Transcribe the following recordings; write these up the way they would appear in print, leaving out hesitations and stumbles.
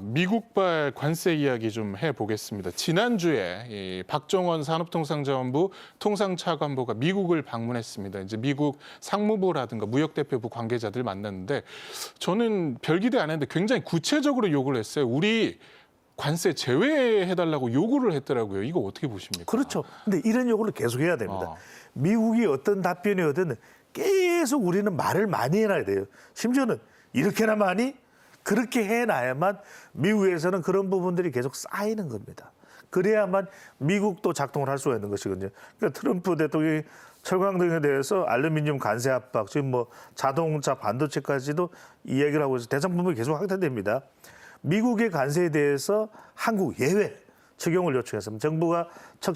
미국발 관세 이야기 좀 해보겠습니다. 지난주에 이 박종원 산업통상자원부 통상차관보가 미국을 방문했습니다. 이제 미국 상무부라든가 무역대표부 관계자들 만났는데 저는 별 기대 안 했는데 굉장히 구체적으로 요구를 했어요. 우리 관세 제외해달라고 요구를 했더라고요. 이거 어떻게 보십니까? 그렇죠. 근데 이런 요구를 계속해야 됩니다. 미국이 어떤 답변이 오든 계속 우리는 말을 많이 해놔야 돼요. 심지어는 이렇게나 많이 그렇게 해놔야만 미국에서는 그런 부분들이 계속 쌓이는 겁니다. 그래야만 미국도 작동을 할 수가 있는 것이거든요. 그러니까 트럼프 대통령이 철강 등에 대해서 알루미늄 관세 압박, 지금 뭐 자동차, 반도체까지도 이야기를 하고 있어서 대상품이 계속 확대됩니다. 미국의 관세에 대해서 한국 예외 적용을 요청했습니다. 정부가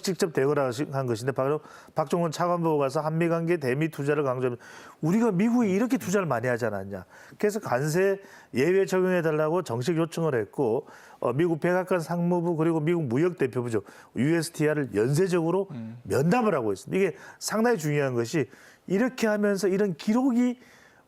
직접 대응을 한 것인데 바로 박종원 차관보가 가서 한미 관계 대미 투자를 강조합니다. 우리가 미국이 이렇게 투자를 많이 하지 않았냐. 그래서 관세 예외 적용해달라고 정식 요청을 했고 미국 백악관 상무부 그리고 미국 무역대표부죠. USTR을 연쇄적으로 면담을 하고 있습니다. 이게 상당히 중요한 것이 이렇게 하면서 이런 기록이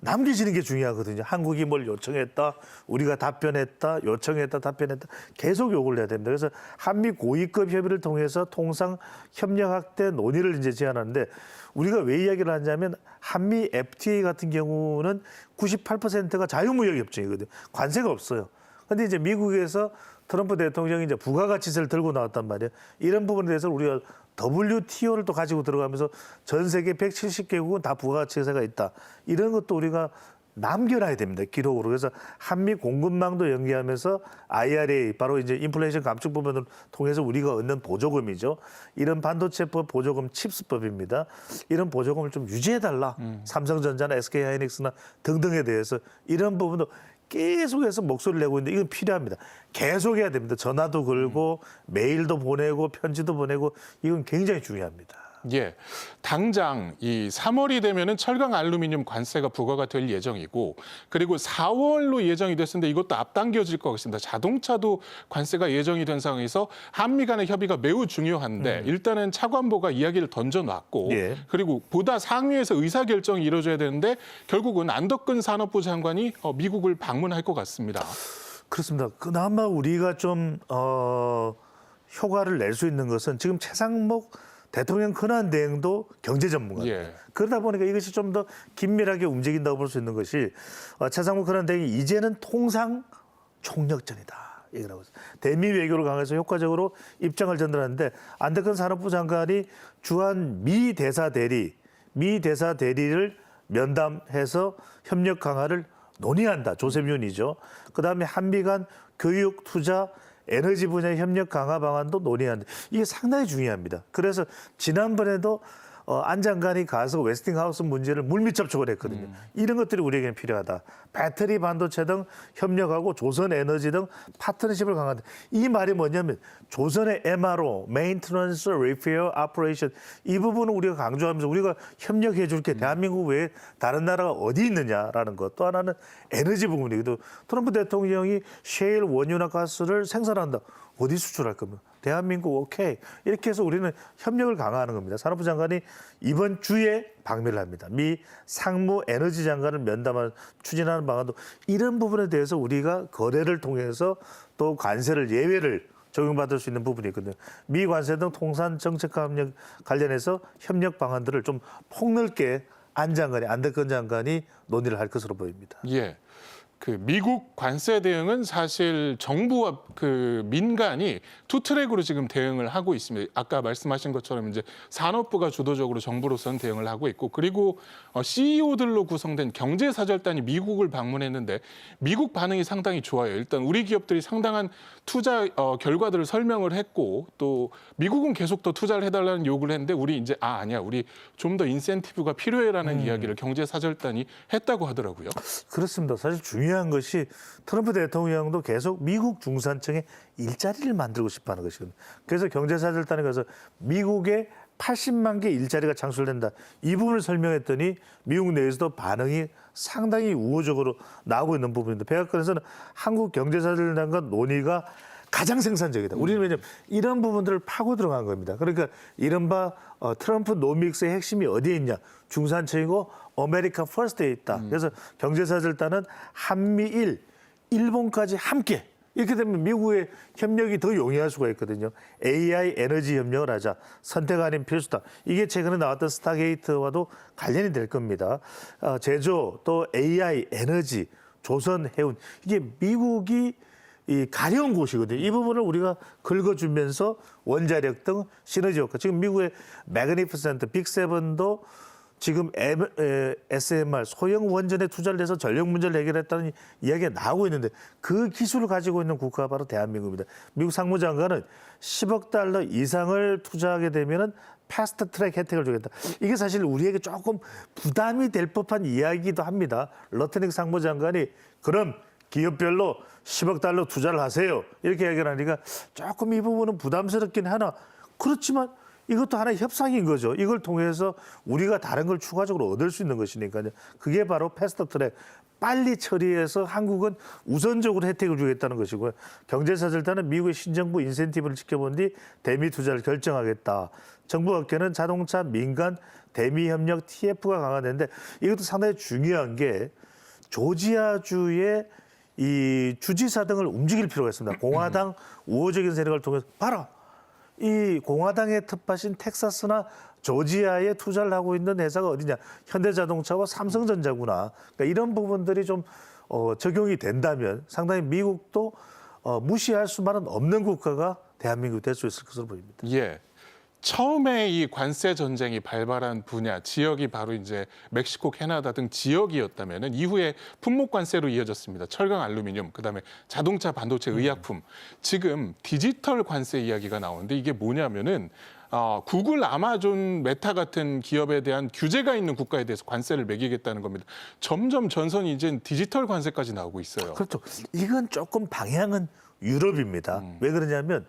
남겨지는 게 중요하거든요. 한국이 뭘 요청했다, 우리가 답변했다, 요청했다, 답변했다. 계속 요구를 해야 됩니다. 그래서 한미 고위급 협의를 통해서 통상 협력 확대 논의를 이제 제안하는데 우리가 왜 이야기를 하냐면 한미 FTA 같은 경우는 98%가 자유무역 협정이거든요. 관세가 없어요. 근데 이제 미국에서 트럼프 대통령이 이제 부가가치세를 들고 나왔단 말이에요. 이런 부분에 대해서 우리가 WTO를 또 가지고 들어가면서 전 세계 170개국은 다 부가가치세가 있다. 이런 것도 우리가 남겨놔야 됩니다. 기록으로. 그래서 한미 공급망도 연계하면서 IRA, 바로 이제 인플레이션 감축 부분을 통해서 우리가 얻는 보조금이죠. 이런 반도체법 보조금 칩스법입니다. 이런 보조금을 좀 유지해달라. 삼성전자나 SK하이닉스나 등등에 대해서 이런 부분도 계속해서 목소리를 내고 있는데 이건 필요합니다. 계속해야 됩니다. 전화도 걸고 메일도 보내고 편지도 보내고 이건 굉장히 중요합니다. 예, 당장 이 3월이 되면은 철강 알루미늄 관세가 부과가 될 예정이고 그리고 4월로 예정이 됐는데 이것도 앞당겨질 것 같습니다. 자동차도 관세가 예정이 된 상황에서 한미 간의 협의가 매우 중요한데 일단은 차관보가 이야기를 던져놨고 예. 그리고 보다 상위에서 의사결정이 이루어져야 되는데 결국은 안덕근 산업부 장관이 미국을 방문할 것 같습니다. 그렇습니다. 그나마 우리가 좀 효과를 낼 수 있는 것은 지금 최상목 대통령 권한 대행도 경제 전문가입니다. 예. 그러다 보니까 이것이 좀 더 긴밀하게 움직인다고 볼 수 있는 것이 최상목 권한 대행이 이제는 통상 총력전이다. 얘기를 하고 있어요. 대미 외교를 강화해서 효과적으로 입장을 전달하는데 안덕근 산업부 장관이 주한 미 대사 대리를 면담해서 협력 강화를 논의한다. 조셉 윤이죠. 그다음에 한미 간 교육, 투자, 에너지 분야 협력 강화 방안도 논의한다. 이게 상당히 중요합니다. 그래서 지난번에도 안 장관이 가서 웨스팅하우스 문제를 물밑 접촉을 했거든요. 이런 것들이 우리에게는 필요하다. 배터리 반도체 등 협력하고 조선에너지 등 파트너십을 강화한다. 이 말이 뭐냐면 조선의 MRO, Maintenance, Repair, Operation 이 부분을 우리가 강조하면서 우리가 협력해 줄게. 대한민국 외에 다른 나라가 어디 있느냐라는 것. 또 하나는 에너지 부분이기도. 트럼프 대통령이 셰일 원유나 가스를 생산한다. 어디 수출할 겁니까? 대한민국 오케이. 이렇게 해서 우리는 협력을 강화하는 겁니다. 산업부 장관이 이번 주에 방미를 합니다. 미 상무 에너지 장관을 면담을 추진하는 방안도 이런 부분에 대해서 우리가 거래를 통해서 또 관세를 예외를 적용받을 수 있는 부분이 있거든요. 미 관세 등 통산 정책과 협력 관련해서 협력 방안들을 좀 폭넓게 안덕근 장관이 논의를 할 것으로 보입니다. 예. 그 미국 관세 대응은 사실 정부와 그 민간이 투 트랙으로 지금 대응을 하고 있습니다. 아까 말씀하신 것처럼 이제 산업부가 주도적으로 정부로서는 대응을 하고 있고 그리고 CEO들로 구성된 경제사절단이 미국을 방문했는데 미국 반응이 상당히 좋아요. 일단 우리 기업들이 상당한 투자 결과들을 설명을 했고 또 미국은 계속 더 투자를 해달라는 요구를 했는데 우리 이제 아니야 우리 좀 더 인센티브가 필요해라는 이야기를 경제사절단이 했다고 하더라고요. 그렇습니다. 사실 중요한 것이 트럼프 대통령도 계속 미국 중산층의 일자리를 만들고 싶어하는 것이거든요. 그래서 경제사절단에 가서 미국에 80만 개 일자리가 창출된다. 이 부분을 설명했더니 미국 내에서도 반응이 상당히 우호적으로 나오고 있는 부분인데 백악관에서는 한국 경제사절단과 논의가 가장 생산적이다. 우리는 왜냐하면 이런 부분들을 파고 들어간 겁니다. 그러니까 이른바 트럼프 노믹스의 핵심이 어디에 있냐. 중산층이고 아메리카 퍼스트에 있다. 그래서 경제사절단은 한미일, 일본까지 함께 이렇게 되면 미국의 협력이 더 용이할 수가 있거든요. AI 에너지 협력을 하자. 선택 아닌 필수다. 이게 최근에 나왔던 스타게이트와도 관련이 될 겁니다. 제조 또 AI 에너지, 조선 해운 이게 미국이 이 가려운 곳이거든요. 이 부분을 우리가 긁어주면서 원자력 등 시너지 효과. 지금 미국의 매그니피센트 빅7도 지금 SMR 소형 원전에 투자를 해서 전력 문제를 해결했다는 이야기가 나오고 있는데 그 기술을 가지고 있는 국가가 바로 대한민국입니다. 미국 상무장관은 10억 달러 이상을 투자하게 되면은 패스트 트랙 혜택을 주겠다. 이게 사실 우리에게 조금 부담이 될 법한 이야기이기도 합니다. 러트닉 상무장관이 그럼 기업별로 10억 달러 투자를 하세요. 이렇게 얘기를 하니까 조금 이 부분은 부담스럽긴 하나. 그렇지만 이것도 하나의 협상인 거죠. 이걸 통해서 우리가 다른 걸 추가적으로 얻을 수 있는 것이니까요. 그게 바로 패스트 트랙. 빨리 처리해서 한국은 우선적으로 혜택을 주겠다는 것이고요. 경제사절단은 미국의 신정부 인센티브를 지켜본 뒤 대미 투자를 결정하겠다. 정부 업계는 자동차 민간 대미 협력 TF가 강화되는데 이것도 상당히 중요한 게 조지아주의 이 주지사 등을 움직일 필요가 있습니다. 공화당 우호적인 세력을 통해서 봐라. 이 공화당의 텃밭인 텍사스나 조지아에 투자를 하고 있는 회사가 어디냐. 현대자동차와 삼성전자구나. 그러니까 이런 부분들이 좀 적용이 된다면 상당히 미국도 무시할 수만은 없는 국가가 대한민국이 될 수 있을 것으로 보입니다. 예. 처음에 이 관세 전쟁이 발발한 분야 지역이 바로 이제 멕시코, 캐나다 등 지역이었다면은 이후에 품목 관세로 이어졌습니다. 철강, 알루미늄, 그다음에 자동차, 반도체, 의약품. 지금 디지털 관세 이야기가 나오는데 이게 뭐냐면은 구글, 아마존, 메타 같은 기업에 대한 규제가 있는 국가에 대해서 관세를 매기겠다는 겁니다. 점점 전선이 이제 디지털 관세까지 나오고 있어요. 그렇죠. 이건 조금 방향은 유럽입니다. 왜 그러냐면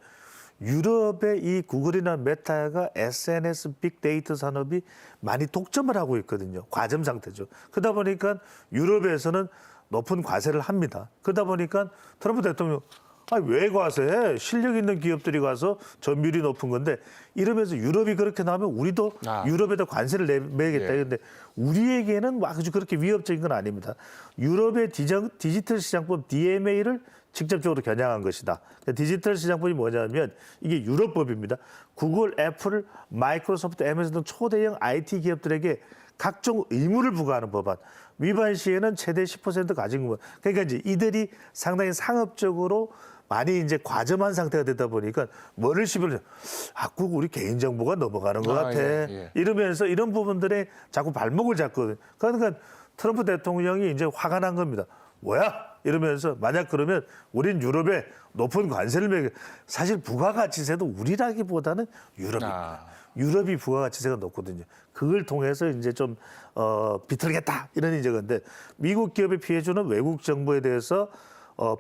유럽의 이 구글이나 메타가 SNS 빅데이터 산업이 많이 독점을 하고 있거든요. 과점 상태죠. 그러다 보니까 유럽에서는 높은 과세를 합니다. 그러다 보니까 트럼프 대통령 왜 과세해? 실력 있는 기업들이 가서 점유율이 높은 건데 이러면서 유럽이 그렇게 나오면 우리도 유럽에다 관세를 매겠다. 그런데 우리에게는 아주 그렇게 위협적인 건 아닙니다. 유럽의 디지털 시장법 DMA를 직접적으로 겨냥한 것이다. 디지털 시장법이 뭐냐면 이게 유럽법입니다. 구글, 애플, 마이크로소프트, 애마존 등 초대형 IT 기업들에게 각종 의무를 부과하는 법안. 위반 시에는 최대 10% 가진금. 그러니까 이제 이들이 상당히 상업적으로 많이 이제 과점한 상태가 되다 보니까 뭐를 씹으려 꼭 우리 개인정보가 넘어가는 것 같아. 이러면서 이런 부분들에 자꾸 발목을 잡거든요. 그러니까 트럼프 대통령이 이제 화가 난 겁니다. 뭐야? 이러면서 만약 그러면 우린 유럽에 높은 관세를 매겨. 사실 부가가치세도 우리라기보다는 유럽이 부가가치세가 높거든요. 그걸 통해서 이제 좀 비틀겠다 이런 이제 건데 미국 기업에 피해주는 외국 정부에 대해서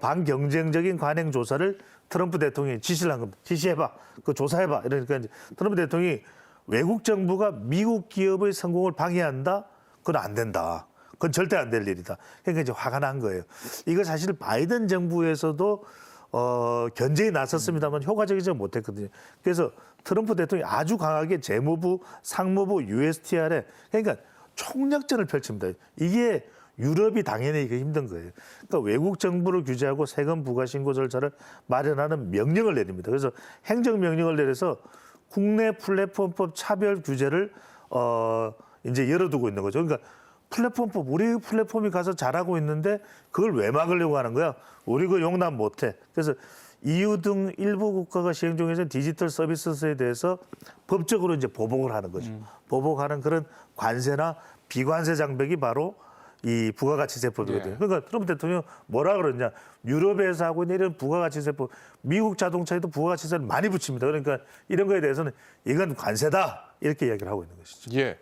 반경쟁적인 관행 조사를 트럼프 대통령이 지시를 한 겁니다. 지시해봐, 그 조사해봐. 이러니까 이제 트럼프 대통령이 외국 정부가 미국 기업의 성공을 방해한다, 그건 안 된다. 그건 절대 안 될 일이다. 그러니까 이제 화가 난 거예요. 이거 사실 바이든 정부에서도 견제에 나섰습니다만 효과적이지 못했거든요. 그래서 트럼프 대통령이 아주 강하게 재무부, 상무부, USTR에 그러니까 총력전을 펼칩니다. 이게 유럽이 당연히 이게 힘든 거예요. 그러니까 외국 정부를 규제하고 세금 부과 신고 절차를 마련하는 명령을 내립니다. 그래서 행정명령을 내려서 국내 플랫폼법 차별 규제를 이제 열어두고 있는 거죠. 그러니까 플랫폼법, 우리 플랫폼이 가서 잘하고 있는데 그걸 왜 막으려고 하는 거야? 우리 그 용납 못해. 그래서 EU 등 일부 국가가 시행 중에서 디지털 서비스에 대해서 법적으로 이제 보복을 하는 거죠. 보복하는 그런 관세나 비관세 장벽이 바로 이 부가가치세법이거든요. 그러니까 트럼프 대통령 뭐라 그러냐? 유럽에서 하고 있는 이런 부가가치세법, 미국 자동차에도 부가가치세를 많이 붙입니다. 그러니까 이런 거에 대해서는 이건 관세다 이렇게 이야기를 하고 있는 것이죠. 예.